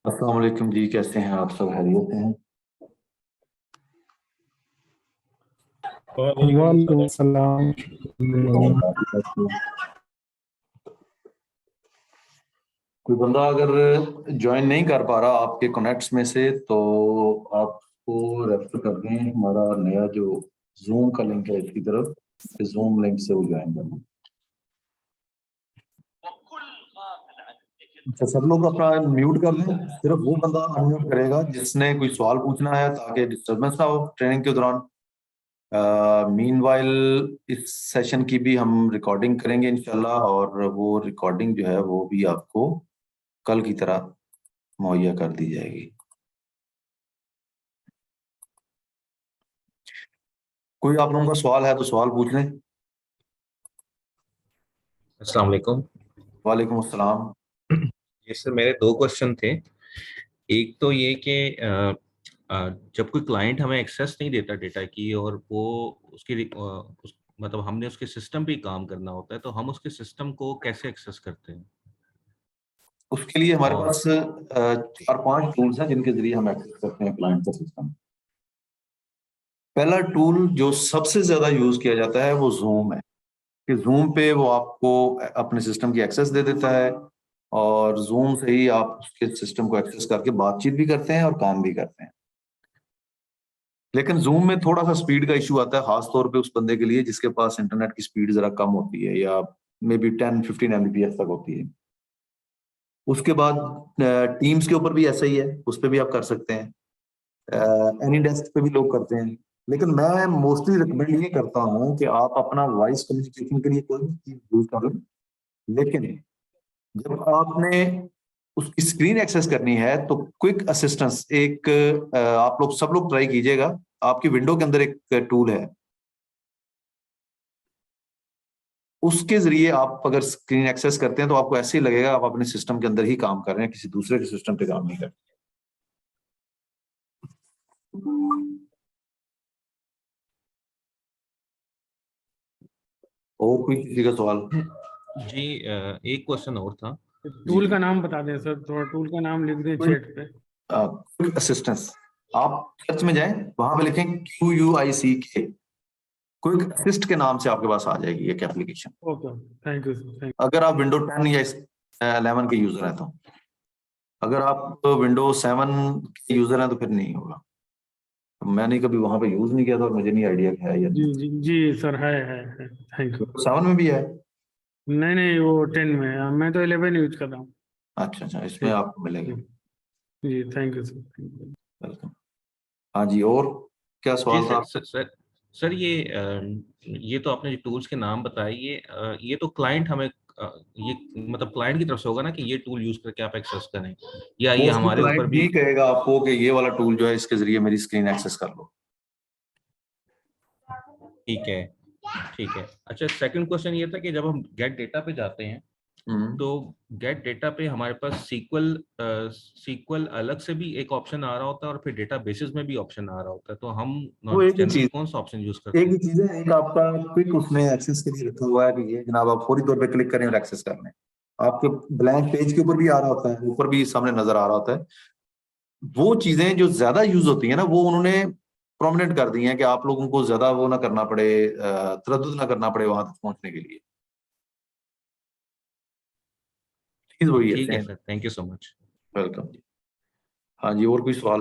अस्सलाम वालेकुम जी, कैसे हैं आप? सब खैरियत हैं? वालेकुम सलाम। कोई बंदा अगर ज्वाइन नहीं कर पा रहा आपके कनेक्ट्स में से, तो आपको रेफर कर दें हमारा नया जो जूम का लिंक है इसकी तरफ। जूम लिंक से वो ज्वाइन करना। अच्छा, सब लोग अपना म्यूट कर लें, सिर्फ वो बंदा अनम्यूट करेगा जिसने कोई सवाल पूछना है, ताकि डिस्टर्बेंस ना हो ट्रेनिंग के दौरान। मीनवाइल इस सेशन की भी हम रिकॉर्डिंग करेंगे इंशाल्लाह, और वो रिकॉर्डिंग जो है वो भी आपको कल की तरह मुहैया कर दी जाएगी। कोई आप लोगों का सवाल है तो सवाल पूछ लें। अस्सलाम वालेकुम। वालेकुम अस्सलाम। ये सर मेरे दो क्वेश्चन थे। एक तो ये कि जब कोई क्लाइंट हमें एक्सेस नहीं देता डेटा की, और वो मतलब हमने उसके सिस्टम पे ही काम करना होता है, तो हम उसके सिस्टम को कैसे एक्सेस करते हैं? उसके लिए हमारे और पास 4-5 टूल्स हैं जिनके जरिए हम एक्सेस करते हैं क्लाइंट का सिस्टम। पहला टूल जो सबसे ज्यादा यूज किया जाता है वो जूम है, कि जूम पे वो आपको अपने सिस्टम की एक्सेस दे देता है, और जूम से ही आप उसके सिस्टम को एक्सेस करके बातचीत भी करते हैं और काम भी करते हैं। लेकिन जूम में थोड़ा सा स्पीड का इशू आता है, खास तौर पे उस बंदे के लिए जिसके पास इंटरनेट की स्पीड जरा कम होती है, या मे बी 10-15 Mbps तक होती है। उसके बाद टीम्स के ऊपर भी ऐसा ही है, उस पर भी आप कर सकते हैं। एनी डेस्क पे भी लोग करते हैं। लेकिन मैं मोस्टली रिकमेंड ये करता हूँ कि आप अपना वॉइस कम्युनिकेशन के लिए कोई भी चीज यूज कर लें, लेकिन जब आपने उसकी स्क्रीन एक्सेस करनी है तो क्विक असिस्टेंस एक आप लोग सब लोग ट्राई कीजिएगा। आपकी विंडो के अंदर एक टूल है, उसके जरिए आप अगर स्क्रीन एक्सेस करते हैं तो आपको ऐसे ही लगेगा आप अपने सिस्टम के अंदर ही काम कर रहे हैं, किसी दूसरे के सिस्टम पे काम नहीं कर रहे। और कोई किसी का सवाल? जी, एक क्वेश्चन और था। टूल का नाम बता दें सर, थोड़ा टूल का नाम लिख दें चैट पे। क्विक असिस्टेंस, आप सर्च में जाएं, वहां पे लिखें QUICK, क्विक असिस्ट के नाम से आपके पास आ जाएगी एक application. Okay, thank you sir. अगर आप विंडो 10 या 11 के यूजर हैं तो, अगर आप विंडो 7 के यूजर हैं तो फिर नहीं होगा। मैंने कभी वहां पे यूज नहीं किया था और मुझे नहीं आइडिया है या जी नहीं। जी जी सर, है। Thank you. 7 में भी है? नहीं नहीं, वो 10 में है, मैं तो 11 यूज कर रहा हूँ। अच्छा अच्छा, इसमें जी आपको मिलेगा। जी, थैंक यू सर। वेलकम। हाँ जी, और क्या जी सवाल था आपका? सर, ये तो आपने जो टूल्स के नाम बताए, ये तो क्लाइंट हमें ये मतलब क्लाइंट की तरफ से होगा ना, कि ये टूल यूज करके आप एक्सेस करें, या ये मोस्टली हमारे ऊपर क्लाइंट भी? ही कहेगा आपको कि ये वाला टूल जो है इसके जरिए मेरी स्क्रीन एक्सेस कर लो। ठीक है, ठीक है। अच्छा, सेकंड क्वेश्चन ये था कि जब हम गेट डेटा पे जाते हैं, तो गेट डेटा पे हमारे पास सीक्वल अलग से भी एक ऑप्शन आ रहा होता है, और फिर डेटा बेसिस में भी ऑप्शन आ रहा होता है, तो हम वो एक ही जनरली चीज कौन सा ऑप्शन यूज एक करते ही हैं? चीज है, एक आपका क्विक उसमें एक्सेस के लिए रखा हुआ है कि ये जनाब आप फौरी तौर पे क्लिक करें और एक्सेस कर लें। आपके ब्लैंक पेज के ऊपर भी आ रहा होता है, ऊपर भी सामने नजर आ रहा होता है। वो चीजें जो ज्यादा यूज होती है ना, वो उन्होंने प्रोमिनेंट कर दी हैं कि आप लोगों को ज्यादा वो ना करना पड़े, तरद्दुद ना करना पड़े वहां तक पहुंचने के लिए। चीज वही है, ठीक है same. Sir, thank you so much. Welcome. हाँ जी, और कोई सवाल?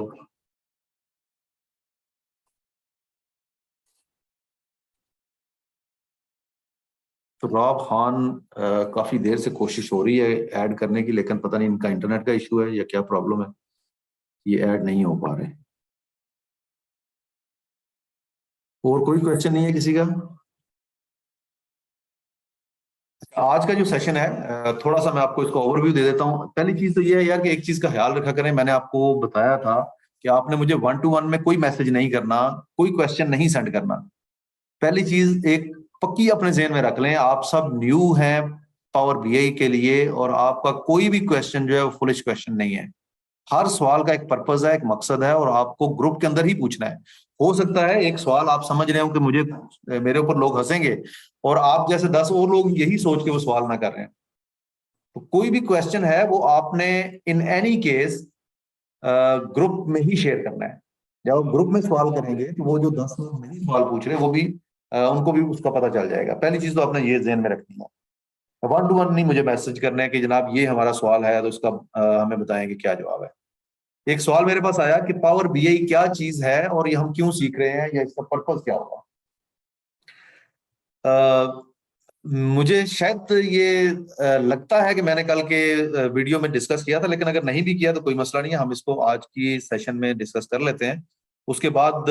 तो राब खान, काफी देर से कोशिश हो रही है ऐड करने की, लेकिन पता नहीं इनका इंटरनेट का इशू है या क्या प्रॉब्लम है, ये ऐड नहीं हो पा रहे। और कोई क्वेश्चन नहीं है किसी का? आज का जो सेशन है, थोड़ा सा मैं आपको इसको ओवरव्यू दे देता हूँ। पहली चीज तो ये है यार कि एक चीज का ख्याल रखा करें, मैंने आपको बताया था कि आपने मुझे 1-to-1 में कोई मैसेज नहीं करना, कोई क्वेश्चन नहीं सेंड करना। पहली चीज एक पक्की अपने जहन में रख लें, आप सब न्यू हैं पावर बीआई के लिए, और आपका कोई भी क्वेश्चन जो है वो फुलिश क्वेश्चन नहीं है। हर सवाल का एक पर्पज है, एक मकसद है, और आपको ग्रुप के अंदर ही पूछना है। हो सकता है एक सवाल आप समझ रहे हो कि मुझे मेरे ऊपर लोग हंसेंगे, और आप जैसे 10 और लोग यही सोच के वो सवाल ना कर रहे हैं। तो कोई भी क्वेश्चन है वो आपने इन एनी केस ग्रुप में ही शेयर करना है। जब आप ग्रुप में सवाल करेंगे तो वो जो 10 लोग नहीं सवाल पूछ रहे वो भी उनको भी उसका पता चल जाएगा। पहली चीज तो आपने ये ध्यान में रखनी है। 1 to 1 नहीं मुझे मैसेज करना है कि जनाब ये हमारा सवाल है तो उसका हमें बताएं कि क्या जवाब है। एक सवाल मेरे पास आया कि पावर बीआई क्या चीज है और ये हम क्यों सीख रहे हैं या इसका पर्पस क्या होगा। मुझे शायद ये लगता है कि मैंने कल के वीडियो में डिस्कस किया था, लेकिन अगर नहीं भी किया तो कोई मसला नहीं है, हम इसको आज की सेशन में डिस्कस कर लेते हैं। उसके बाद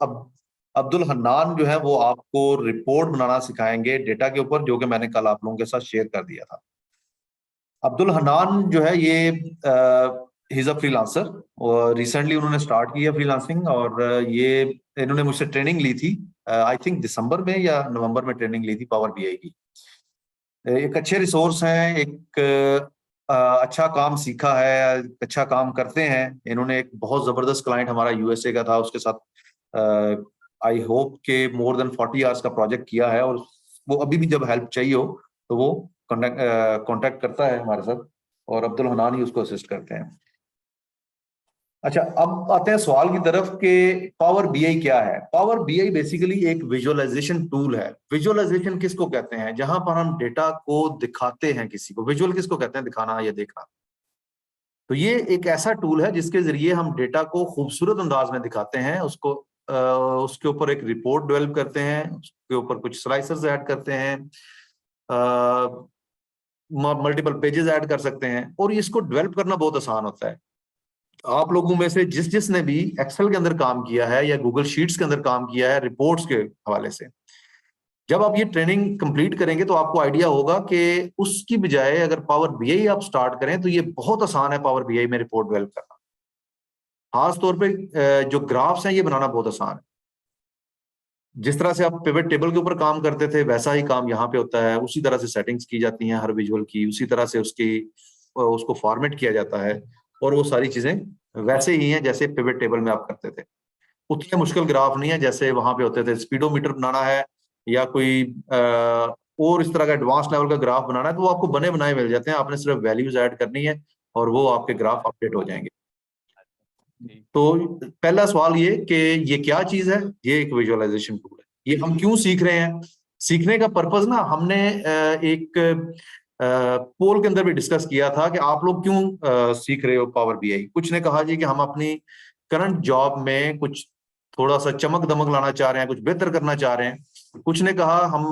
अब अब्दुल हन्नान जो है वो आपको रिपोर्ट बनाना सिखाएंगे डेटा के ऊपर, जो कि मैंने कल आप लोगों के साथ शेयर कर दिया था। अब्दुल हन्नान जो है ये ही इज अ फ्रीलांसर और रिसेंटली उन्होंने स्टार्ट किया फ्रीलांसिंग, और ये इन्होंने मुझसे ट्रेनिंग ली थी आई थिंक दिसंबर में या नवंबर में ट्रेनिंग ली थी पावर बीआई की। एक अच्छे रिसोर्स हैं, एक अच्छा काम सीखा है, अच्छा काम करते हैं। इन्होंने एक बहुत जबरदस्त क्लाइंट हमारा यूएसए का था, उसके साथ आई होप के मोर देन 40 आवर्स का प्रोजेक्ट किया है, और वो अभी भी जब हेल्प चाहिए हो तो वो कॉन्टेक्ट करता है हमारे साथ, और अब्दुल हनान ही उसको असिस्ट करते हैं। अच्छा, अब आते हैं सवाल की तरफ कि पावर बीआई क्या है। पावर बीआई बेसिकली एक विजुअलाइजेशन टूल है। विजुअलाइजेशन किसको कहते हैं? जहां पर हम डेटा को दिखाते हैं किसी को। विजुअल किसको कहते हैं? दिखाना या देखना। तो ये एक ऐसा टूल है जिसके जरिए हम डेटा को खूबसूरत अंदाज में दिखाते हैं, उसको उसके ऊपर एक रिपोर्ट डेवलप करते हैं, उसके ऊपर कुछ स्लाइसर्स ऐड करते हैं, मल्टीपल पेजेस ऐड कर सकते हैं, और इसको डेवलप करना बहुत आसान होता है। आप लोगों में से जिसने भी एक्सेल के अंदर काम किया है या गूगल शीट्स के अंदर काम किया है रिपोर्ट्स के हवाले से, जब आप ये ट्रेनिंग कंप्लीट करेंगे तो आपको आइडिया होगा कि उसकी बजाय अगर पावर बीआई आप स्टार्ट करें तो ये बहुत आसान है पावर बीआई में रिपोर्ट डेवलप करना। खास तौर पे जो ग्राफ्स हैं ये बनाना बहुत आसान है। जिस तरह से आप पिवट टेबल के ऊपर काम करते थे वैसा ही काम यहाँ पे होता है। उसी तरह से सेटिंग्स की जाती हैं हर विजुअल की, उसी तरह से उसको फॉर्मेट किया जाता है, और वो सारी चीजें वैसे ही हैं जैसे पिवट टेबल में आप करते थे। उतने मुश्किल ग्राफ नहीं है जैसे वहां पे होते थे। स्पीडोमीटर बनाना है या कोई और इस तरह का एडवांस लेवल का ग्राफ बनाना है तो वो आपको बने बनाए मिल जाते हैं। आपने सिर्फ वैल्यूज ऐड करनी है और वो आपके ग्राफ अपडेट हो जाएंगे। तो पहला सवाल ये कि ये क्या चीज है? ये एक विजुअलाइजेशन टूल है। ये हम क्यों सीख रहे हैं? सीखने का पर्पस ना हमने एक पोल के अंदर भी डिस्कस किया था कि आप लोग क्यों सीख रहे हो पावर बीआई। कुछ ने कहा जी कि हम अपनी करंट जॉब में कुछ थोड़ा सा चमक दमक लाना चाह रहे हैं, कुछ बेहतर करना चाह रहे हैं। कुछ ने कहा हम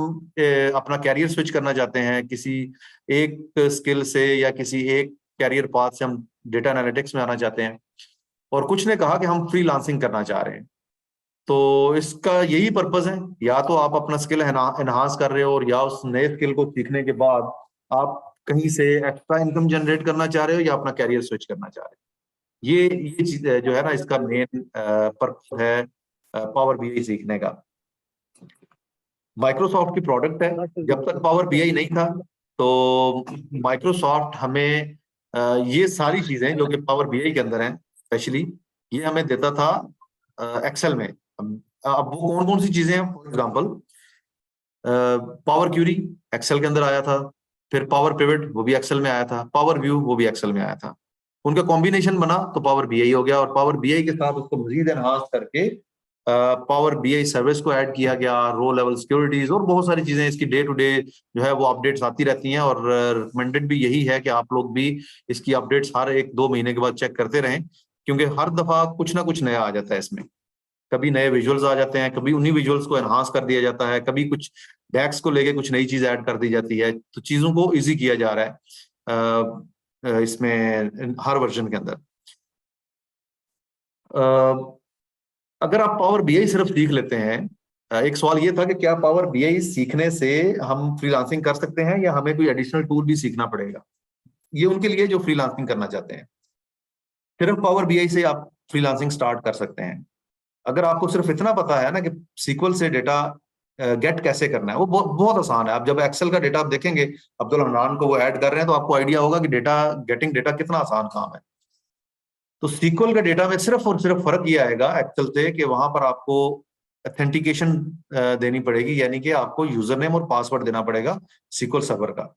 अपना कैरियर स्विच करना चाहते हैं, किसी एक स्किल से या किसी एक कैरियर पाथ से हम डेटा एनालिटिक्स में आना चाहते हैं, और कुछ ने कहा कि हम फ्रीलांसिंग करना चाह रहे हैं। तो इसका यही पर्पस है, या तो आप अपना स्किल एनहांस कर रहे हो और या उस नए स्किल को सीखने के बाद आप कहीं से एक्स्ट्रा इनकम जनरेट करना चाह रहे हो या अपना कैरियर स्विच करना चाह रहे हो। ये चीज जो है ना, इसका मेन पर्पस है पावर बीआई सीखने का। माइक्रोसॉफ्ट की प्रोडक्ट है। जब तक पावर बीआई नहीं था तो माइक्रोसॉफ्ट हमें ये सारी चीजें जो कि पावर बीआई के अंदर हैं स्पेशली, ये हमें देता था एक्सेल में। अब वो कौन कौन सी चीजें हैं? For example Power Query Excel के अंदर आया था, फिर पावर पिवट वो भी एक्सेल में आया था, पावर व्यू वो भी एक्सेल में आया था। उनका कॉम्बिनेशन बना तो पावर बीआई हो गया, और पावर बीआई के साथ उसको मजीद एनहांस करके पावर बीआई सर्विस को ऐड किया गया, रो लेवल सिक्योरिटीज और बहुत सारी चीजें। इसकी डे टू डे जो है वो अपडेट्स आती रहती हैं, और रिकमेंडेड भी यही है कि आप लोग भी इसकी अपडेट्स हर 1-2 महीने के बाद चेक करते रहें, क्योंकि हर दफा कुछ ना कुछ नया आ जाता है इसमें। कभी नए विजुअल्स आ जाते हैं, कभी उन्हीं विजुअल्स को एनहांस कर दिया जाता है, कभी कुछ डैक्स को लेके कुछ नई चीज ऐड कर दी जाती है। तो चीजों को इजी किया जा रहा है इसमें हर वर्जन के अंदर। अगर आप पावर बीआई सिर्फ सीख लेते हैं, एक सवाल ये था कि क्या पावर बीआई सीखने से हम फ्रीलांसिंग कर सकते हैं या हमें कोई एडिशनल टूल भी सीखना पड़ेगा? ये उनके लिए जो फ्रीलांसिंग करना चाहते हैं। सिर्फ पावर बीआई से आप फ्रीलांसिंग स्टार्ट कर सकते हैं। अगर आपको सिर्फ इतना पता है ना कि सीक्वल से डेटा गेट कैसे करना है, वो बहुत आसान है। आप जब एक्सेल का डेटा आप देखेंगे, अब्दुल हन्नान को वो ऐड कर रहे हैं, तो आपको आइडिया होगा कि गेटिंग डेटा कितना आसान काम है। तो सीक्वल का डेटा में सिर्फ और सिर्फ फर्क ये आएगा एक्सेल से कि वहां पर आपको ऑथेंटिकेशन देनी पड़ेगी, यानी कि आपको यूजर नेम और पासवर्ड देना पड़ेगा सीक्वल सर्वर का।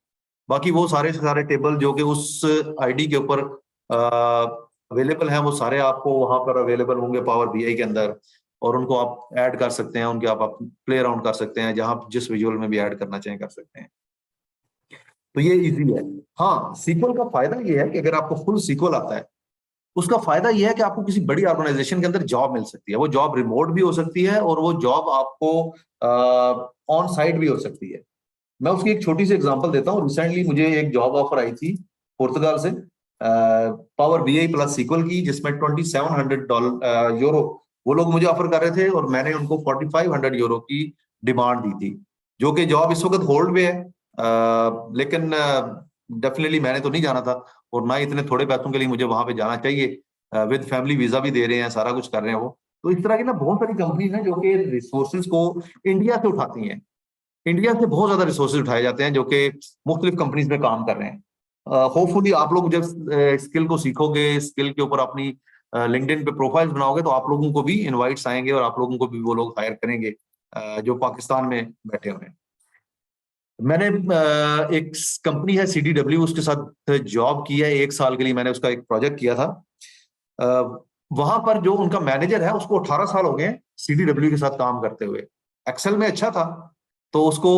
बाकी वो सारे टेबल जो कि उस आईडी के ऊपर अवेलेबल हैं वो सारे आपको वहां पर अवेलेबल होंगे पावर बीआई के अंदर, और उनको आप ऐड कर सकते हैं, उनके आप प्ले अराउंड कर सकते हैं, जहां जिस विजुअल में भी ऐड करना चाहें कर सकते हैं। तो ये इजी है। हाँ, सीक्वल का फायदा ये है कि अगर आपको फुल सीक्वल आता है, उसका फायदा ये है कि आपको किसी बड़ी ऑर्गेनाइजेशन के अंदर जॉब मिल सकती है। वो जॉब रिमोट भी हो सकती है और वो जॉब आपको ऑन साइट भी हो सकती है। मैं उसकी एक छोटी सी एग्जांपल देता हूँ। रिसेंटली मुझे एक जॉब ऑफर आई थी पुर्तगाल से, पावर बीआई प्लस सीक्वल की, जिसमें $2700 यूरो वो लोग मुझे ऑफर कर रहे थे, और मैंने उनको 4500 यूरो की डिमांड दी थी, जो कि जॉब इस वक्त होल्ड पे है। लेकिन डेफिनेटली मैंने तो नहीं जाना था, और ना ही इतने थोड़े पैसों के लिए मुझे वहां पे जाना चाहिए। विद फैमिली वीजा भी दे रहे हैं, सारा कुछ कर रहे हैं वो। तो इस तरह की ना बहुत सारी कंपनीज हैं जो कि रिसोर्सेज को इंडिया से उठाती हैं। इंडिया से बहुत ज्यादा रिसोर्सेज उठाए जाते हैं जो कि मुख्तलिफ कंपनीज में काम कर रहे हैं। होपफुली आप लोग जब स्किल को सीखोगे, स्किल के ऊपर अपनी लिंक्डइन पे प्रोफाइल बनाओगे, तो आप लोगों को भी इनवाइट्स आएंगे और आप लोगों को भी वो लोग हायर करेंगे जो पाकिस्तान में बैठे हुए हैं। मैंने एक कंपनी है CDW, उसके साथ जॉब की है 1 साल के लिए। मैंने उसका एक प्रोजेक्ट किया था। वहां पर जो उनका मैनेजर है, उसको 18 साल हो गए CDW के साथ काम करते हुए। एक्सेल में अच्छा था, तो उसको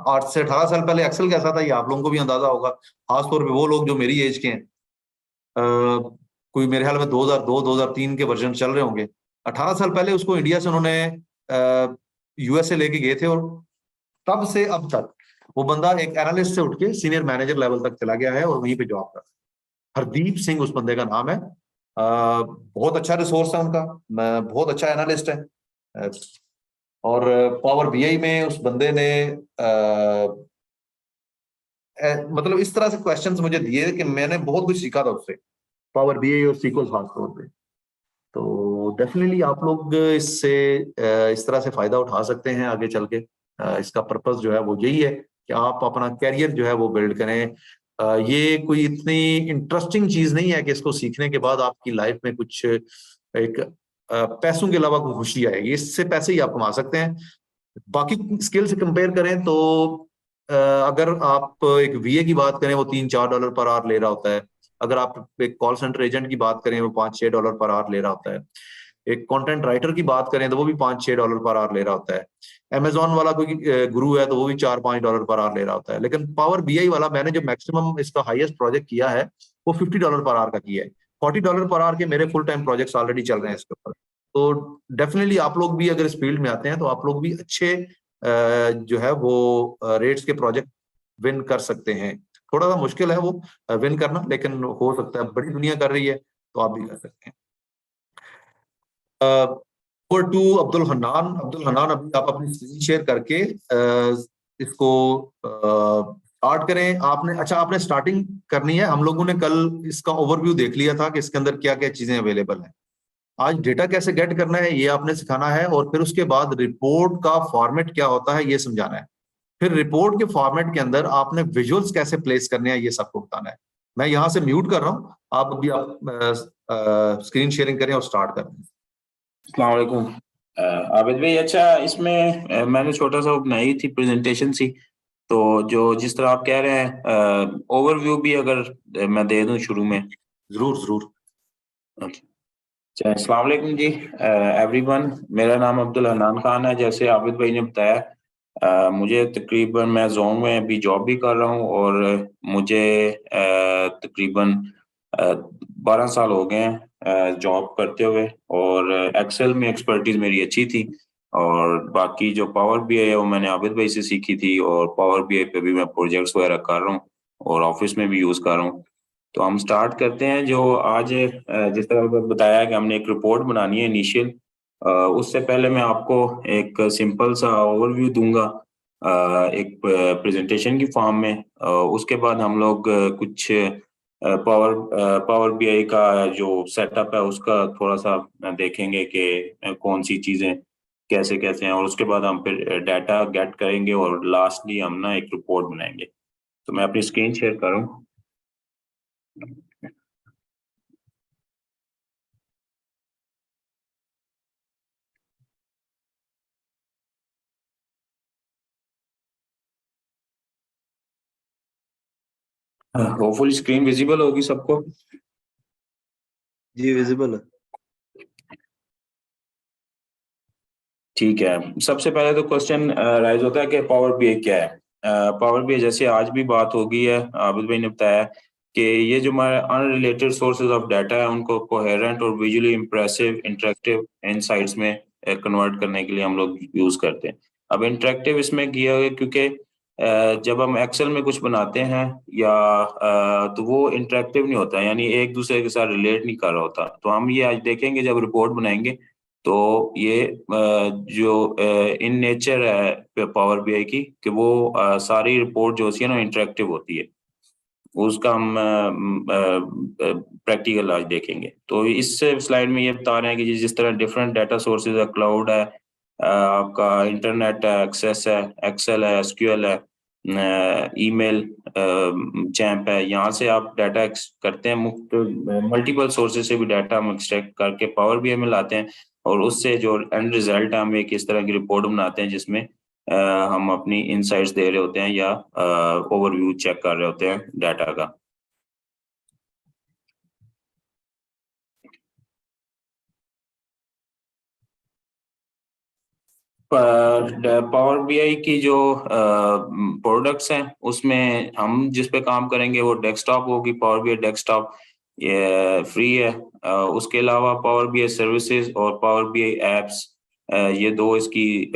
8 से 18 साल पहले एक्सेल कैसा था ये आप लोगों को भी अंदाजा होगा, खासतौर पे वो लोग जो मेरी एज के हैं। कोई मेरे ख्याल में 2002-2003 के वर्जन चल रहे होंगे। 18 साल पहले उसको इंडिया से उन्होंने USA लेके गए थे, और तब से अब तक वो बंदा एक एनालिस्ट से उठ के सीनियर मैनेजर लेवल तक चला गया है और वहीं पे जॉब कर रहा है। हरदीप सिंह उस बंदे का नाम है। बहुत अच्छा रिसोर्स है उनका, बहुत अच्छा एनालिस्ट है। और पावर बीआई में उस बंदे ने मतलब इस तरह से क्वेश्चंस मुझे दिए कि मैंने बहुत कुछ सीखा था उससे, पावर बीआई और सीक्वल खास तौर पे। तो डेफिनेटली आप लोग इससे इस तरह से फायदा उठा सकते हैं आगे चल के। इसका पर्पस जो है वो यही है कि आप अपना कैरियर जो है वो बिल्ड करें। ये कोई इतनी इंटरेस्टिंग चीज नहीं है कि इसको सीखने के बाद आपकी लाइफ में कुछ एक पैसों के अलावा कोई खुशी आएगी। इससे पैसे ही आप कमा सकते हैं। बाकी स्किल से कंपेयर करें तो अगर आप एक वीए की बात करें, वो $3-4 पर आवर ले रहा होता है। अगर आप एक कॉल सेंटर एजेंट की बात करें, वो $5-6 पर आवर ले रहा होता है। एक कंटेंट राइटर की बात करें तो वो भी $5-6 पर आवर ले रहा होता है। अमेजोन वाला कोई गुरु है तो वो भी $4-5 पर आवर ले रहा होता है। लेकिन पावर बीआई वाला मैंने जो मैक्सिमम इसका हाईएस्ट प्रोजेक्ट किया है, वो $50 पर आवर का किया है। $40 पर आवर के मेरे फुल टाइम प्रोजेक्ट्स ऑलरेडी चल रहे हैं इसके ऊपर। तो डेफिनेटली आप लोग भी अगर इस फील्ड में आते हैं तो आप लोग भी अच्छे जो है वो रेट्स के प्रोजेक्ट विन कर सकते हैं। थोड़ा सा मुश्किल है वो विन करना, लेकिन हो सकता है, बड़ी दुनिया कर रही है तो आप भी कर सकते हैं। Over to Abdul Hannan. अब्दुल हन्नान, अभी आप अपनी स्क्रीन शेयर करके इसको स्टार्ट करें। आपने स्टार्टिंग करनी है। हम लोगों ने कल इसका ओवरव्यू देख लिया था कि इसके अंदर क्या क्या चीजें अवेलेबल हैं। आज डेटा कैसे गेट करना है ये आपने सिखाना है, और फिर उसके बाद रिपोर्ट का फॉर्मेट क्या होता है ये समझाना है। फिर रिपोर्ट के फॉर्मेट के अंदर आपने विजुअल्स कैसे प्लेस करने हैं ये सबको बताना है। मैं यहाँ से म्यूट कर रहा हूँ, आप अभी आप स्क्रीन शेयरिंग करें और स्टार्ट करें। अस्सलाम वालेकुम आबिद भाई। अच्छा, इसमें मैंने छोटा सा बनाई थी प्रेजेंटेशन सी, तो जो जिस तरह आप कह रहे हैं ओवरव्यू भी अगर मैं दे दूं शुरू में। जरूर जरूर। अच्छा, अस्सलाम वालेकुम जी एवरीवन। मेरा नाम अब्दुल हन्नान खान है, जैसे आबिद भाई ने बताया। मुझे तकरीबन, मैं जोन में अभी जॉब भी कर रहा हूँ, और मुझे तकरीबन 12 साल हो गए हैं जॉब करते हुए, और एक्सेल में एक्सपर्टीज मेरी अच्छी थी। और बाकी जो पावर बीआई है वो मैंने आबिद भाई से सीखी थी, और पावर बीआई पे भी मैं प्रोजेक्ट्स वगैरह कर रहा हूँ और ऑफिस में भी यूज कर रहा हूँ। तो हम स्टार्ट करते हैं। जो आज जिस तरह बताया कि हमने एक रिपोर्ट बनानी है इनिशियल, उससे पहले मैं आपको एक सिंपल सा ओवरव्यू दूंगा एक प्रेजेंटेशन की फॉर्म में। उसके बाद हम लोग कुछ पावर बीआई का जो सेटअप है उसका थोड़ा सा देखेंगे कि कौन सी चीजें कैसे कैसे हैं, और उसके बाद हम फिर डाटा गेट करेंगे, और लास्टली हम ना एक रिपोर्ट बनाएंगे। तो मैं अपनी स्क्रीन शेयर करूं। होपफुली स्क्रीन विजिबल होगी सबको। जी विजिबल है। ठीक है, सबसे पहले तो क्वेश्चन राइज होता है कि पावर बीआई क्या है। पावर बीआई जैसे आज भी बात हो गई है, आबिद भाई ने बताया कि ये जो हमारे अनरिलेटेड सोर्सेज ऑफ डाटा है उनको कोहेरेंट और विजुअली इंप्रेसिव इंटरेक्टिव इनसाइट्स में कन्वर्ट करने के लिए हम लोग यूज करते हैं। अब इंटरेक्टिव इसमें किया गया क्योंकि जब हम एक्सेल में कुछ बनाते हैं या तो वो इंटरेक्टिव नहीं होता, यानी एक दूसरे के साथ रिलेट नहीं कर रहा होता। तो हम ये आज देखेंगे जब रिपोर्ट बनाएंगे तो ये जो इन नेचर है पावर बीआई की कि वो सारी रिपोर्ट जो होती है ना इंटरेक्टिव होती है, उसका हम प्रैक्टिकल आज देखेंगे। तो इस स्लाइड में ये बता रहे हैं कि जिस तरह डिफरेंट डाटा सोर्सेज है, क्लाउड है, आपका इंटरनेट है, एक्सेस है, एक्सेल है, एसक्यूएल है, ईमेल चैम्प है, यहाँ से आप डाटा करते हैं। मुफ्त मल्टीपल सोर्सेज से भी डाटा हम एक्सट्रैक्ट करके पावर बीआई में लाते हैं और उससे जो एंड रिजल्ट है हम एक इस तरह की रिपोर्ट बनाते हैं जिसमें हम अपनी इनसाइट्स दे रहे होते हैं या ओवरव्यू चेक कर रहे होते हैं डाटा का। पावर बीआई की जो प्रोडक्ट्स हैं उसमें हम जिस पे काम करेंगे वो डेस्कटॉप होगी, पावर बीआई डेस्कटॉप, ये फ्री है। उसके अलावा पावर बीआई सर्विसेज और पावर बीआई एप्स, ये दो इसकी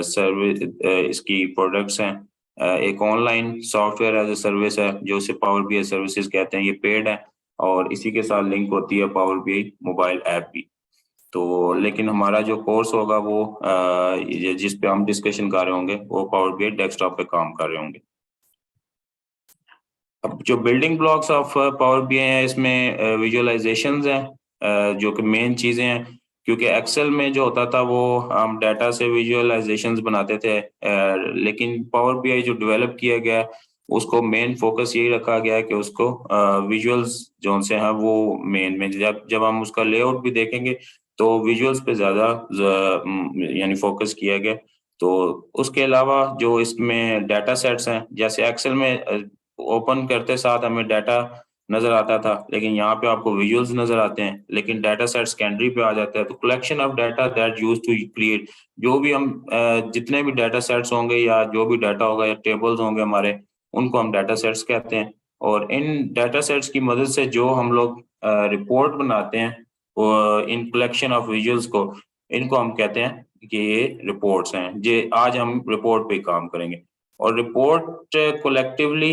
सर्विस इसकी प्रोडक्ट्स हैं। एक online software as a service है जो इसे पावर बीआई सर्विसेज कहते हैं, ये पेड है और इसी के साथ लिंक होती है पावर बीआई मोबाइल ऐप भी। तो लेकिन हमारा जो कोर्स होगा वो जिस पे हम डिस्कशन कर रहे होंगे वो पावर बीआई डेस्कटॉप पे काम कर रहे होंगे। अब जो building blocks of power BI है इसमें विजुअलाइजेशंस हैं जो कि मेन चीजें हैं, क्योंकि एक्सेल में जो होता था वो हम डाटा से विजुअलाइजेशंस बनाते थे, लेकिन पावर बीआई जो डेवलप किया गया उसको मेन फोकस यही रखा गया है कि उसको विजुअल्स जो से हैं वो मेन में जब हम उसका लेआउट भी देखेंगे तो विजुअल्स पे ज्यादा यानी फोकस किया गया। तो उसके अलावा जो इसमें डाटा सेट्स हैं, जैसे एक्सेल में ओपन करते साथ हमें डाटा नजर आता था, लेकिन यहाँ पे आपको विजुअल्स नजर आते हैं, लेकिन डाटा सेट सेकेंडरी पे आ जाता है। तो collection of data that use to create, जो भी हम जितने भी डाटा सेट्स होंगे या जो भी डाटा होगा या टेबल्स होंगे हमारे, उनको हम डाटा सेट्स कहते हैं। और इन डाटा सेट्स की मदद से जो हम लोग रिपोर्ट बनाते हैं इन कलेक्शन ऑफ विजुअल्स को, इनको हम कहते हैं कि ये रिपोर्ट्स हैं। ये आज हम रिपोर्ट पे काम करेंगे। और रिपोर्ट कोलेक्टिवली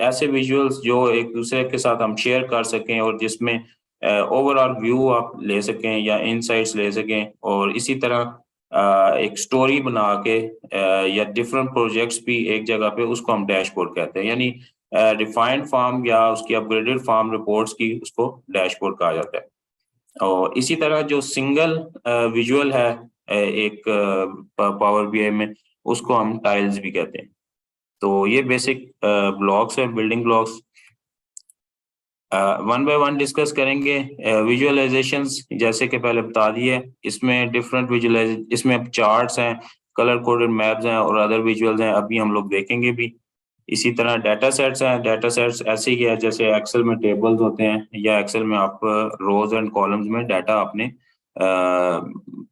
ऐसे विजुअल्स जो एक दूसरे के साथ हम शेयर कर सकें और जिसमें ओवरऑल व्यू आप ले सकें या इनसाइट्स ले सकें, और इसी तरह एक स्टोरी बना के या डिफरेंट प्रोजेक्ट्स भी एक जगह पे, उसको हम डैशबोर्ड कहते हैं। यानी रिफाइंड फॉर्म या उसकी अपग्रेडेड फॉर्म रिपोर्ट्स की उसको डैशबोर्ड कहा जाता है। और इसी तरह जो सिंगल विजुअल है एक पावर बीआई में, उसको हम टाइल्स भी कहते हैं। तो ये बेसिक ब्लॉक्स हैं, building blocks. One by one discuss करेंगे। विजुअलाइजेशंस जैसे कि पहले बता दिए, इसमें डिफरेंट इसमें चार्ट्स हैं, कलर कोडेड मैप्स हैं और अदर विजुअल्स हैं, अभी हम लोग देखेंगे भी। इसी तरह डाटा सेट्स हैं, डाटा सेट्स ऐसे ही है जैसे एक्सेल में टेबल्स होते हैं या एक्सेल में आप रोज एंड कॉलम्स में डाटा आपने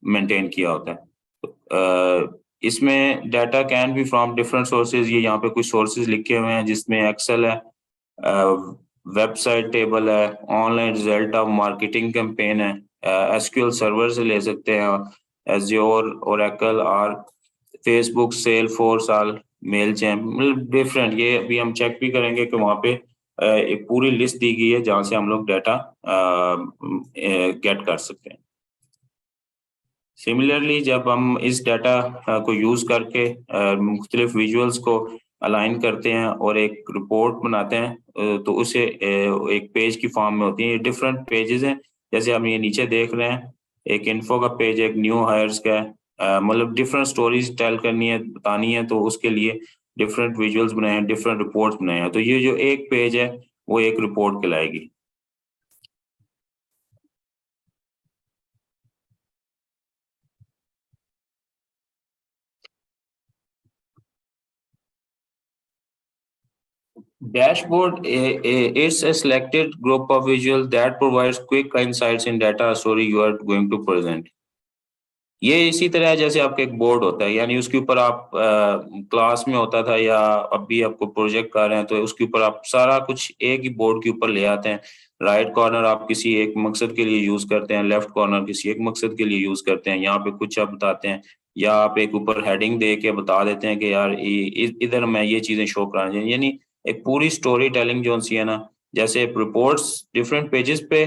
मेंटेन किया होता है। इसमें data can be from different sources, ये यहाँ पे कुछ सोर्सेज लिखे हुए हैं जिसमें एक्सेल है, वेबसाइट टेबल है, online result of marketing campaign है, एसक्यूएल सर्वर से ले सकते हैं, एज़्योर, ओरेकल और फेसबुक, सेलफोर्स और मेलचैम्प, मतलब डिफरेंट। ये अभी हम चेक भी करेंगे कि वहाँ पे एक पूरी लिस्ट दी गई है जहाँ से हम लोग डाटा गेट कर सकते हैं। सिमिलरली जब हम इस डाटा को यूज करके मुख्तलिफ विजुअल्स को अलाइन करते हैं और एक रिपोर्ट बनाते हैं तो उसे एक पेज की फॉर्म में होती है। ये डिफरेंट पेजेस हैं, जैसे हम ये नीचे देख रहे हैं, एक इन्फो का पेज है, एक न्यू हायर्स का है, मतलब डिफरेंट स्टोरीज टेल करनी है, बतानी है, तो उसके लिए डिफरेंट विजुअल्स बनाए हैं, डिफरेंट रिपोर्ट्स बनाए हैं। तो ये जो एक पेज है वो एक रिपोर्ट कहलाएगी। Dashboard is a selected group of visuals that provides quick insights in data story you are going to present. ये इसी तरह है जैसे आपका एक बोर्ड होता है, यानी उसके ऊपर आप क्लास में होता था या अभी आपको प्रोजेक्ट कर रहे हैं तो उसके ऊपर आप सारा कुछ एक ही बोर्ड के ऊपर ले आते हैं। राइट कॉर्नर आप किसी एक मकसद के लिए यूज करते हैं, लेफ्ट कॉर्नर किसी एक मकसद के लिए यूज करते हैं। यहाँ पे कुछ आप बताते हैं या आप एक ऊपर हेडिंग दे के बता देते हैं कि यार इधर मैं ये चीजें शो कराना चाहिए, यानी एक पूरी स्टोरी टेलिंग जो सी है ना, जैसे रिपोर्ट्स डिफरेंट पेजेस पे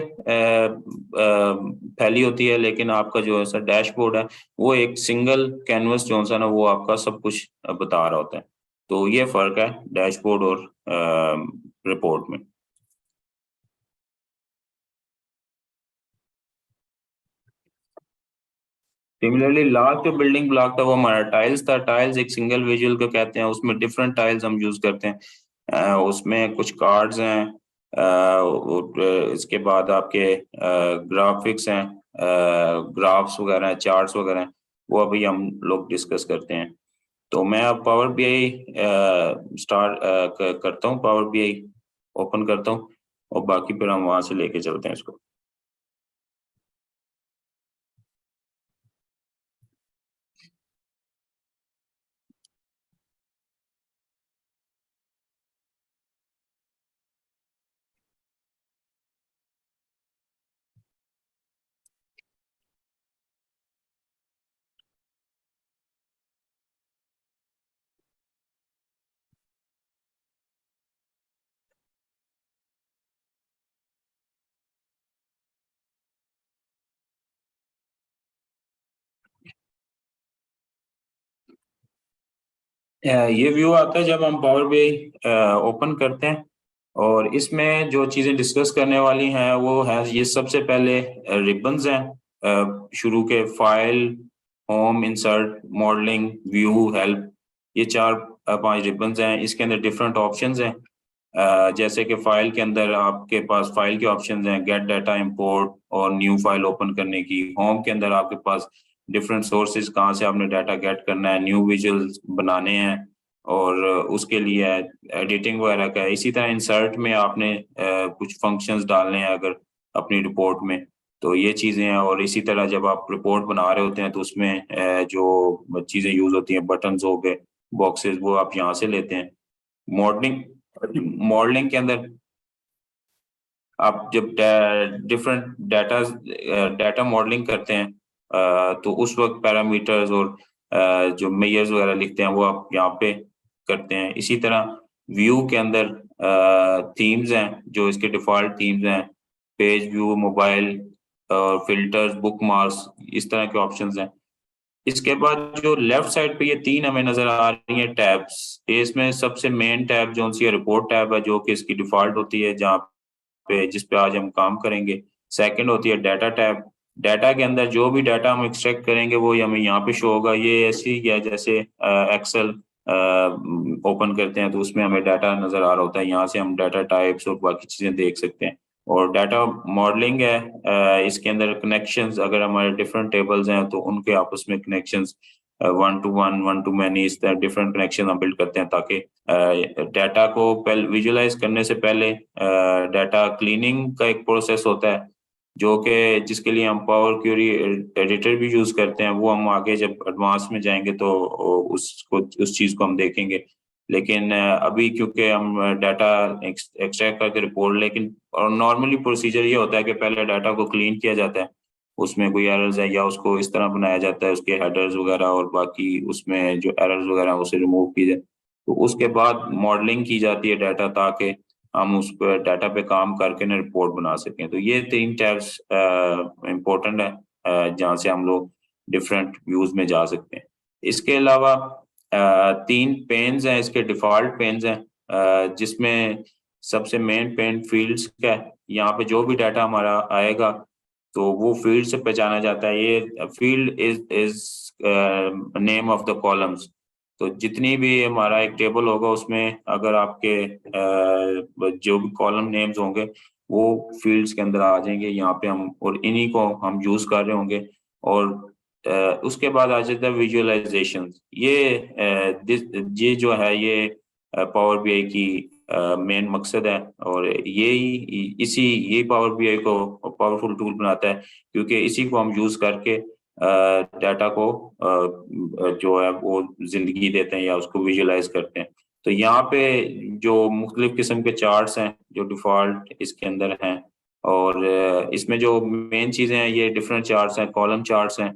फैली होती है, लेकिन आपका जो है डैशबोर्ड है वो एक सिंगल कैनवस जो सा ना वो आपका सब कुछ बता रहा होता है। तो ये फर्क है डैशबोर्ड और रिपोर्ट में। सिमिलरली लास्ट जो बिल्डिंग ब्लॉक था वो हमारा टाइल्स था। टाइल्स एक सिंगल विजुअल को कहते हैं, उसमें डिफरेंट टाइल्स हम यूज करते हैं। उसमें कुछ कार्ड्स हैं, इसके बाद आपके ग्राफिक्स हैं, ग्राफ्स वगैरह हैं, चार्ट्स वगैरह हैं, वो अभी हम लोग डिस्कस करते हैं। तो मैं अब पावर बीआई स्टार्ट करता हूँ, पावर बीआई ओपन करता हूँ और बाकी फिर हम वहां से लेके चलते हैं इसको। ये व्यू आता है जब हम पावर बीआई ओपन करते हैं, और इसमें जो चीजें डिस्कस करने वाली हैं वो है ये सबसे पहले रिबन्स हैं, शुरू के file, home, insert, modelling, view, help, ये 4-5 रिबन्स हैं। इसके अंदर डिफरेंट ऑप्शंस हैं, जैसे कि फाइल के अंदर आपके पास फाइल के ऑप्शंस हैं, गेट डाटा, इंपोर्ट और न्यू फाइल ओपन करने की। होम के अंदर आपके पास डिफरेंट सोर्सेज कहाँ से आपने डाटा गेट करना है, न्यू विजुअल्स बनाने हैं और उसके लिए एडिटिंग वगैरह का है। इसी तरह इंसर्ट में आपने कुछ फंक्शंस डालने हैं अगर अपनी रिपोर्ट में, तो ये चीजें हैं। और इसी तरह जब आप रिपोर्ट बना रहे होते हैं तो उसमें जो चीजें यूज होती हैं, बटन्स हो गए, बॉक्सेस, वो आप यहाँ से लेते हैं। मॉडलिंग के अंदर आप जब डिफरेंट डाटा मॉडलिंग करते हैं तो उस वक्त पैरामीटर्स और जो मेजर्स वगैरह लिखते हैं वो आप यहाँ पे करते हैं। इसी तरह व्यू के अंदर थीम्स हैं, जो इसके डिफॉल्ट थीम्स हैं, पेज व्यू, मोबाइल और फिल्टर्स, बुक मार्क्स, इस तरह के ऑप्शंस हैं। इसके बाद जो लेफ्ट साइड पे ये 3 हमें नजर आ रही हैं टैब्स, इसमें सबसे मेन टैब जो सी रिपोर्ट टैब है, जो कि इसकी डिफॉल्ट होती है, जहाँ पे जिस पे आज हम काम करेंगे। सेकंड होती है डाटा टैब। डाटा के अंदर जो भी डाटा हम एक्सट्रैक्ट करेंगे वो हमें यहाँ पे शो होगा। ये ऐसे ही है जैसे एक्सेल ओपन करते हैं तो उसमें हमें डाटा नजर आ रहा होता है, यहाँ से हम डाटा टाइप्स और बाकी चीजें देख सकते हैं। और डाटा मॉडलिंग है, इसके अंदर कनेक्शंस, अगर हमारे डिफरेंट टेबल्स हैं तो उनके आपस में कनेक्शंस 1 to 1, 1 to many, इस तरह डिफरेंट कनेक्शन हम बिल्ड करते हैं ताकि डाटा को विजुअलाइज करने से पहले डाटा क्लीनिंग का एक प्रोसेस होता है, जो कि जिसके लिए हम पावर क्वेरी एडिटर भी यूज करते हैं। वो हम आगे जब एडवांस में जाएंगे तो उस चीज को हम देखेंगे। लेकिन अभी क्योंकि हम डाटा एक्सट्रैक्ट करके रिपोर्ट, लेकिन और नॉर्मली प्रोसीजर ये होता है कि पहले डाटा को क्लीन किया जाता है, उसमें कोई एरर्स है या उसको इस तरह बनाया जाता है, उसके हेडर्स वगैरह और बाकी उसमें जो एरर्स वगैरह उसे रिमूव की जाए, तो उसके बाद मॉडलिंग की जाती है डाटा, ताकि हम उस पर डाटा पे काम करके ना रिपोर्ट बना सकें। तो ये 3 टैब्स इम्पोर्टेंट है, जहाँ से हम लोग डिफरेंट व्यूज में जा सकते हैं। इसके अलावा 3 पेन्स हैं, इसके डिफॉल्ट पेन्स हैं, जिसमें सबसे मेन पेन फील्ड्स का है। यहाँ पे जो भी डाटा हमारा आएगा तो वो फील्ड से पहचाना जाता है। ये field is name of the columns. तो जितनी भी हमारा एक टेबल होगा उसमें अगर आपके जो भी कॉलम नेम्स होंगे वो फील्ड्स के अंदर आ जाएंगे यहाँ पे हम, और इन्हीं को हम यूज कर रहे होंगे। और उसके बाद आ जाता है विजुअलाइजेशन। ये जो है ये पावर बीआई की मेन मकसद है। और यही पावर बीआई को पावरफुल टूल बनाता है, क्योंकि इसी को हम यूज करके डाटा को जो है वो जिंदगी देते हैं या उसको विजुअलाइज करते हैं। तो यहाँ पे जो मुख्तलिफ किस्म के चार्ट्स हैं जो डिफॉल्ट इसके अंदर हैं, और इसमें जो मेन चीजें हैं ये डिफरेंट चार्ट्स हैं, कॉलम चार्ट्स हैं,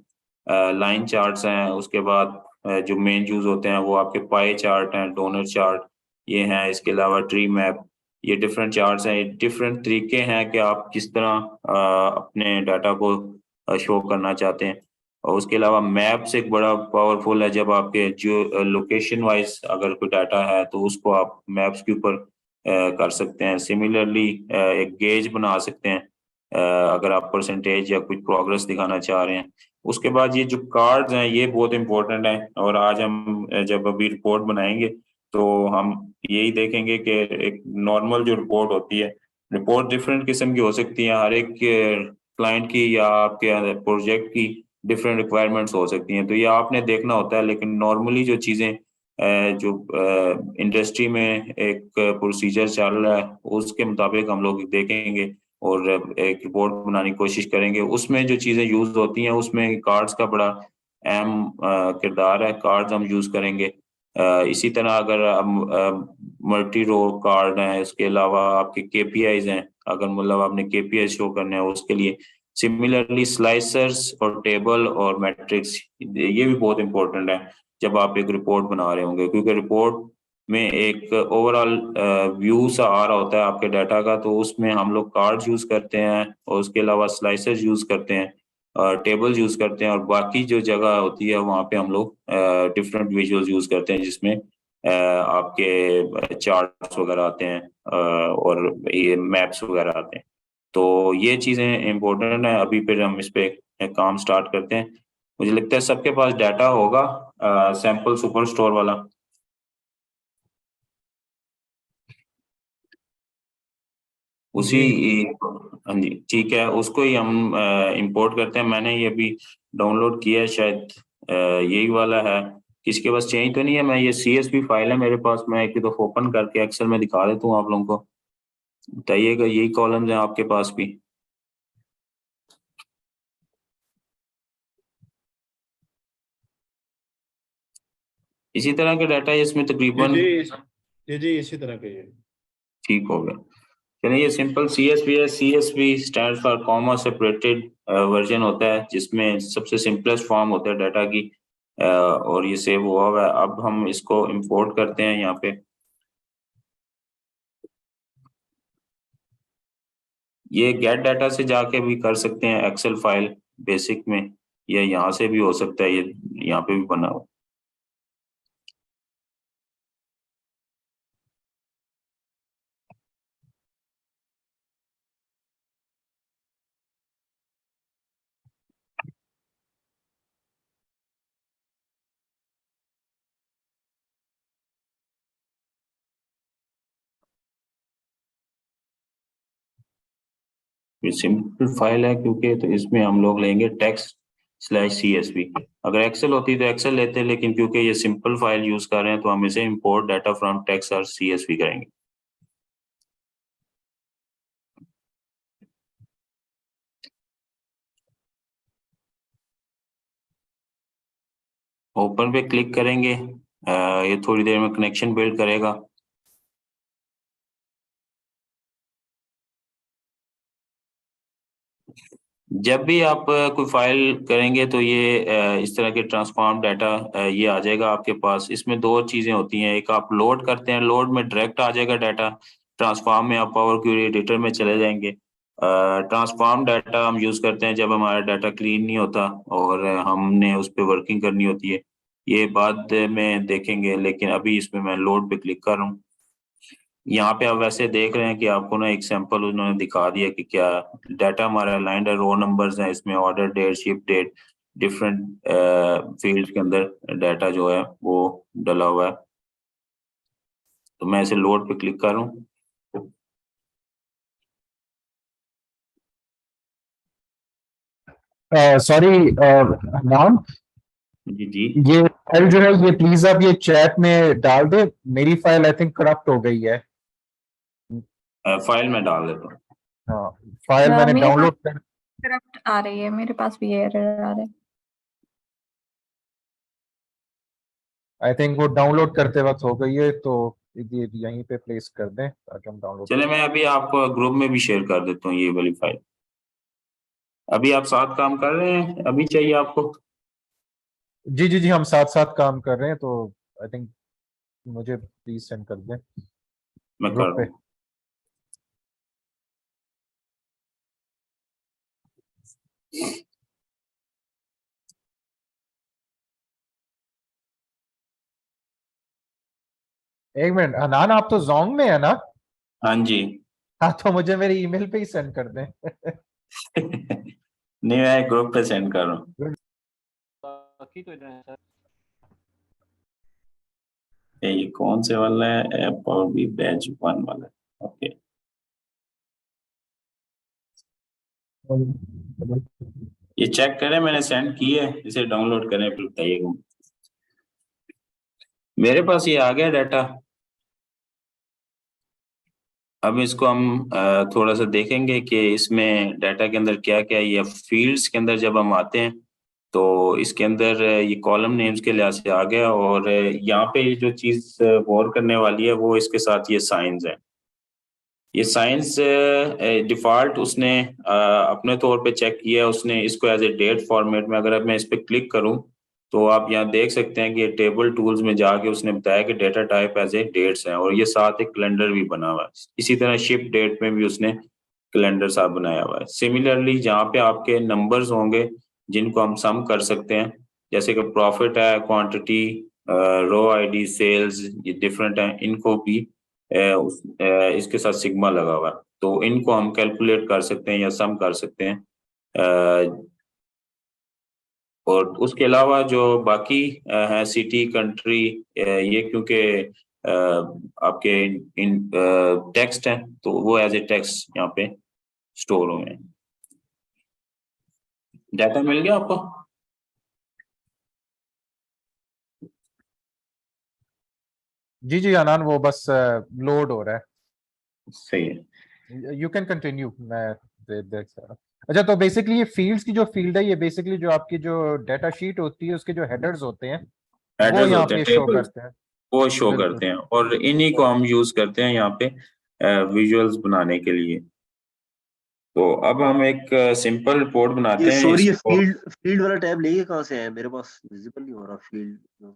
लाइन चार्ट्स हैं। उसके बाद जो मेन यूज होते हैं वो आपके पाई चार्ट हैं, डोनर चार्ट ये हैं। इसके अलावा ट्री मैप, ये डिफरेंट चार्ट्स हैं। ये डिफरेंट तरीके हैं कि आप किस तरह अपने डाटा को शो करना चाहते हैं। और उसके अलावा मैप्स एक बड़ा पावरफुल है। जब आपके जो लोकेशन वाइज अगर कोई डाटा है तो उसको आप मैप्स के ऊपर कर सकते हैं। सिमिलरली एक गेज बना सकते हैं अगर आप परसेंटेज या कुछ प्रोग्रेस दिखाना चाह रहे हैं। उसके बाद ये जो कार्ड्स हैं ये बहुत इंपॉर्टेंट हैं, और आज हम जब अभी रिपोर्ट बनाएंगे तो हम यही देखेंगे कि एक नॉर्मल जो रिपोर्ट होती है, रिपोर्ट डिफरेंट किस्म की हो सकती है, हर एक क्लाइंट की या आपके प्रोजेक्ट की डिफरेंट रिक्वायरमेंट्स हो सकती हैं, तो ये आपने देखना होता है। लेकिन नॉर्मली जो चीज़ें जो इंडस्ट्री में एक प्रोसीजर चल रहा है उसके मुताबिक हम लोग देखेंगे और एक रिपोर्ट बनाने की कोशिश करेंगे। उसमें जो चीज़ें यूज होती हैं उसमें कार्ड्स का बड़ा अहम किरदार है, कार्ड्स हम यूज करेंगे। इसी तरह अगर मल्टी रो कार्ड हैं, इसके अलावा आपके केपीआईज हैं, अगर मतलब आपने केपीआई शो करने हैं उसके लिए। सिमिलरली स्लाइसर्स और टेबल और मैट्रिक्स ये भी बहुत इंपॉर्टेंट है जब आप एक रिपोर्ट बना रहे होंगे, क्योंकि रिपोर्ट में एक ओवरऑल व्यू सा आ रहा होता है आपके डाटा का, तो उसमें हम लोग कार्ड्स यूज करते हैं और उसके अलावा स्लाइसर्स यूज करते हैं, टेबल यूज करते हैं, और बाकी जो जगह होती है वहाँ पे हम लोग डिफरेंट विजुअल्स यूज करते हैं जिसमें आपके चार्ट्स वगैरह आते हैं और ये मैप्स वगैरह आते हैं। तो ये चीज़ें इम्पोर्टेंट है। अभी फिर हम इस पे काम स्टार्ट करते हैं। मुझे लगता है सबके पास डाटा होगा सैंपल सुपर स्टोर वाला। उसी हाँ जी ठीक है, उसको ही हम इंपोर्ट करते हैं। मैंने ये भी डाउनलोड किया है, शायद यही वाला है। किसके पास चेंज तो नहीं है? मैं ये CSV फाइल है मेरे पास, मैं एक तो ओपन करके एक्सेल में दिखा देता हूँ आप लोगों को। बताइएगा यही कॉलम्स हैं आपके पास भी? इसी तरह के डाटा है इसमें तकरीबन? जी इसी तरह के ये ठीक हो गया। चलिए ये सिंपल CSV है। CSV stand for comma separated version होता है, जिसमें सबसे सिंपलेस्ट फॉर्म होता है डाटा की और ये सेव हुआ हुआ है। अब हम इसको इंपोर्ट करते हैं यहाँ पे। ये गेट डाटा से जाके भी कर सकते हैं एक्सेल फाइल बेसिक में, या यहाँ से भी हो सकता है, ये यहाँ पे भी बना हुआ। ये सिंपल फाइल है क्योंकि, तो इसमें हम लोग लेंगे text/CSV। अगर एक्सेल होती तो एक्सेल लेते, लेकिन क्योंकि ये सिंपल फाइल यूज कर रहे हैं तो हम इसे इंपोर्ट डाटा फ्रॉम टेक्स्ट और CSV करेंगे। ओपन पे क्लिक करेंगे, ये थोड़ी देर में कनेक्शन बिल्ड करेगा। जब भी आप कोई फाइल करेंगे तो ये इस तरह के ट्रांसफॉर्म डाटा ये आ जाएगा आपके पास। इसमें दो चीजें होती हैं, एक आप लोड करते हैं, लोड में डायरेक्ट आ जाएगा डाटा, ट्रांसफॉर्म में आप पावर क्वेरी एडिटर में चले जाएंगे। ट्रांसफॉर्म डाटा हम यूज करते हैं जब हमारा डाटा क्लीन नहीं होता और हमने उस पर वर्किंग करनी होती है। ये बाद में देखेंगे, लेकिन अभी इसमें मैं लोड पे क्लिक कर रहा हूँ। यहाँ पे आप वैसे देख रहे हैं कि आपको ना एक सैंपल उन्होंने दिखा दिया कि क्या डाटा हमारा अलाइंड है, रो नंबर्स हैं, इसमें order date, ship date, different field के अंदर डाटा जो है वो डला हुआ है। तो मैं इसे लोड पे क्लिक कर रहा हूँ। सॉरी नाम जी जी ये फाइल जो है ये प्लीज आप ये चैट में डाल दे। मेरी फाइल आई थिंक करप्ट हो गई है। फाइल में डाल देता हूँ। हाँ, फाइल मैंने मेरे डाउनलोड कर करप्ट आ रही है, मेरे पास भी एरर आ रहा है। आई थिंक वो डाउनलोड करते वक्त हो गई है, तो ये यहीं पे प्लेस कर दें ताकि हम डाउनलोड चले मैं अभी आपको ग्रुप में भी शेयर कर देता हूँ ये वाली फाइल। अभी आप साथ काम कर रहे हैं, अभी चाहिए आपको? जी जी जी, हम साथ साथ काम कर रहे हैं, तो आई थिंक मुझे प्लीज सेंड कर दें मैं कर ग्रुप रहा पे। हूँ। एक मिनट, अनान आप तो जोंग में है ना? हाँ जी। हाँ, तो मुझे मेरी ईमेल पे ही सेंड कर दें। नहीं, मैं ग्रुप पे सेंड कर रहा हूँ। बाकी तो जाए सर। ये कौन से वाला है? ऐप और भी बैच 1 वाला है। ओके, ये चेक करें, मैंने सेंड की है, इसे डाउनलोड करें फिर बताइएगा। मेरे पास ये आ गया डाटा। अब इसको हम थोड़ा सा देखेंगे कि इसमें डाटा के अंदर क्या क्या है। ये फील्ड्स के अंदर जब हम आते हैं तो इसके अंदर ये कॉलम नेम्स के लिहाज से आ गया, और यहाँ पे जो चीज गौर करने वाली है वो इसके साथ ये साइंस है। ये साइंस डिफॉल्ट उसने अपने तौर पे चेक किया है। उसने इसको एज ए डेट फॉर्मेट में, अगर अब मैं इस पर क्लिक करूं तो आप यहाँ देख सकते हैं कि टेबल टूल्स में जाके उसने बताया कि data type as a dates है, और ये साथ एक कैलेंडर भी बना हुआ है। इसी तरह शिप डेट में भी उसने कैलेंडर साथ बनाया हुआ है। सिमिलरली जहाँ पे आपके नंबर्स होंगे जिनको हम सम कर सकते हैं, जैसे कि प्रॉफिट है, क्वांटिटी, रो आईडी, सेल्स, ये डिफरेंट है, इनको भी इसके साथ सिग्मा लगा हुआ है, तो इनको हम कैलकुलेट कर सकते हैं या सम कर सकते हैं। और उसके अलावा जो बाकी है, सिटी, कंट्री, ये क्योंकि आपके इन टेक्स्ट हैं तो वो एज ए टेक्स्ट यहाँ पे स्टोर हुए हैं। डाटा मिल गया आपको? जी जी अनान, वो बस लोड हो रहा है। सही है। यू कैन कंटिन्यू, मैं देख सकता। अच्छा, तो बेसिकली ये फील्ड्स की जो फील्ड है, ये बेसिकली जो आपकी जो डाटा शीट होती है उसके जो हेडर्स होते हैं वो हेडर्स यहाँ होते हैं, पे शो टेबल करते हैं। वो शो बिल्कुल। करते हैं, और इन्हीं को हम यूज करते हैं यहाँ पे विजुअल्स बनाने के लिए। तो अब हम एक सिंपल रिपोर्ट बनाते ये हैं सॉरी, ये इसको। फील्ड वाला टैब लेके कहाँ से है? मेरे पास विजिबल नहीं हो रहा फील्ड।